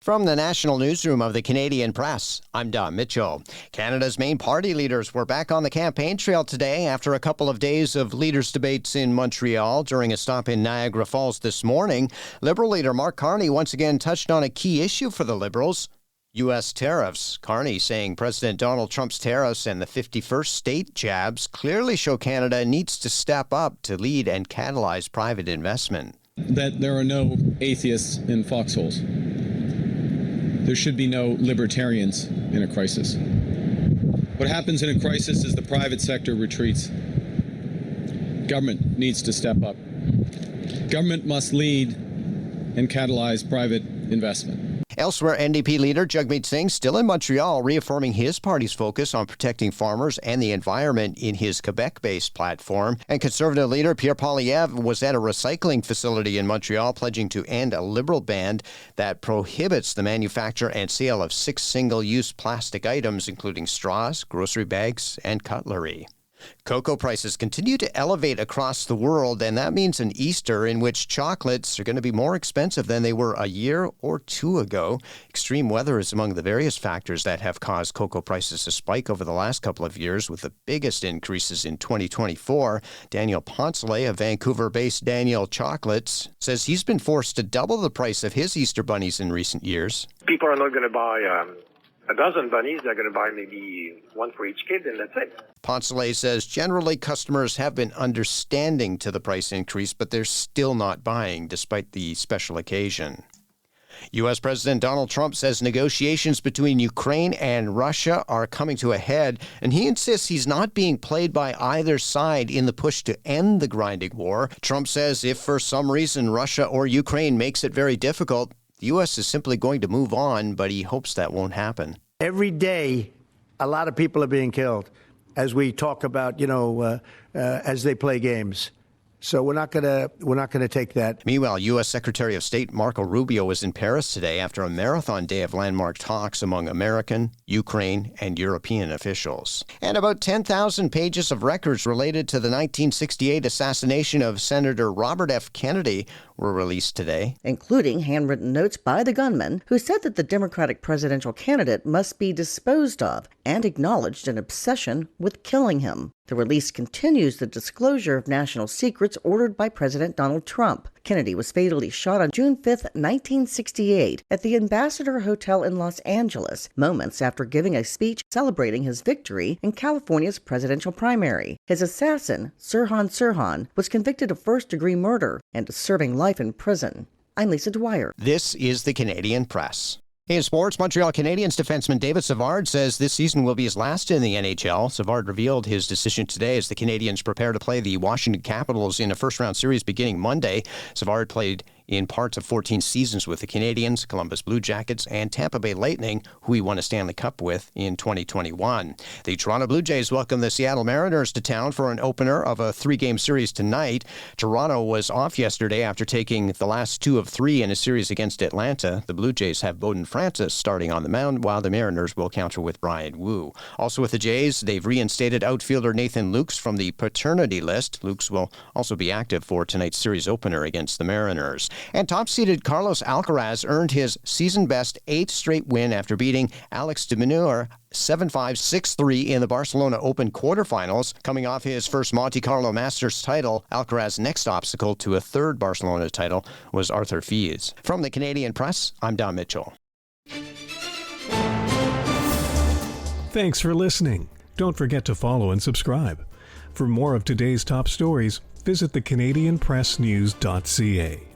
From the National Newsroom of the Canadian Press, I'm Don Mitchell. Canada's main party leaders were back on the campaign trail today after a couple of days of leaders' debates in Montreal during a stop in Niagara Falls this morning. Liberal leader Mark Carney once again touched on a key issue for the Liberals, U.S. tariffs. Carney saying President Donald Trump's tariffs and the 51st state jabs clearly show Canada needs to step up to lead and catalyze private investment. That there are no atheists in foxholes. There should be no libertarians in a crisis. What happens in a crisis is the private sector retreats. Government needs to step up. Government must lead and catalyze private investment. Elsewhere, NDP leader Jagmeet Singh still in Montreal, reaffirming his party's focus on protecting farmers and the environment in his Quebec-based platform. And Conservative leader Pierre Poilievre was at a recycling facility in Montreal, pledging to end a Liberal ban that prohibits the manufacture and sale of 6 single-use plastic items, including straws, grocery bags, and cutlery. Cocoa prices continue to elevate across the world, and that means an Easter in which chocolates are going to be more expensive than they were a year or two ago. Extreme weather is among the various factors that have caused cocoa prices to spike over the last couple of years, with the biggest increases in 2024. Daniel Poncelet of Vancouver-based Daniel Chocolates says he's been forced to double the price of his Easter bunnies in recent years. People are not going to buy a dozen bunnies. They're going to buy maybe one for each kid, and that's it. Poncelet says generally customers have been understanding to the price increase, but they're still not buying despite the special occasion. U.S. President Donald Trump says negotiations between Ukraine and Russia are coming to a head, and he insists he's not being played by either side in the push to end the grinding war. Trump says if for some reason Russia or Ukraine makes it very difficult, the U.S. is simply going to move on, but he hopes that won't happen. Every day, a lot of people are being killed as we talk about, as they play games. So we're not going to take that. Meanwhile, U.S. Secretary of State Marco Rubio was in Paris today after a marathon day of landmark talks among American, Ukraine, and European officials. And about 10,000 pages of records related to the 1968 assassination of Senator Robert F. Kennedy were released today, including handwritten notes by the gunman who said that the Democratic presidential candidate must be disposed of and acknowledged an obsession with killing him. The release continues the disclosure of national secrets ordered by President Donald Trump. Kennedy was fatally shot on June 5, 1968, at the Ambassador Hotel in Los Angeles, moments after giving a speech celebrating his victory in California's presidential primary. His assassin, Sirhan Sirhan, was convicted of first-degree murder and is serving life in prison. I'm Lisa Dwyer. This is the Canadian Press. In sports, Montreal Canadiens defenseman David Savard says this season will be his last in the NHL. Savard revealed his decision today as the Canadiens prepare to play the Washington Capitals in a first-round series beginning Monday. Savard played in parts of 14 seasons with the Canadiens, Columbus Blue Jackets, and Tampa Bay Lightning, who he won a Stanley Cup with in 2021. The Toronto Blue Jays welcome the Seattle Mariners to town for an opener of a 3-game series tonight. Toronto was off yesterday after taking the last 2 of 3 in a series against Atlanta. The Blue Jays have Bowden Francis starting on the mound, while the Mariners will counter with Brian Wu. Also with the Jays, they've reinstated outfielder Nathan Lukes from the paternity list. Lukes will also be active for tonight's series opener against the Mariners. And top-seeded Carlos Alcaraz earned his season-best 8th straight win after beating Alex de Minaur 7-5, 6-3 in the Barcelona Open quarterfinals. Coming off his first Monte Carlo Masters title, Alcaraz's next obstacle to a third Barcelona title was Arthur Fils. From the Canadian Press, I'm Don Mitchell. Thanks for listening. Don't forget to follow and subscribe. For more of today's top stories, visit thecanadianpressnews.ca.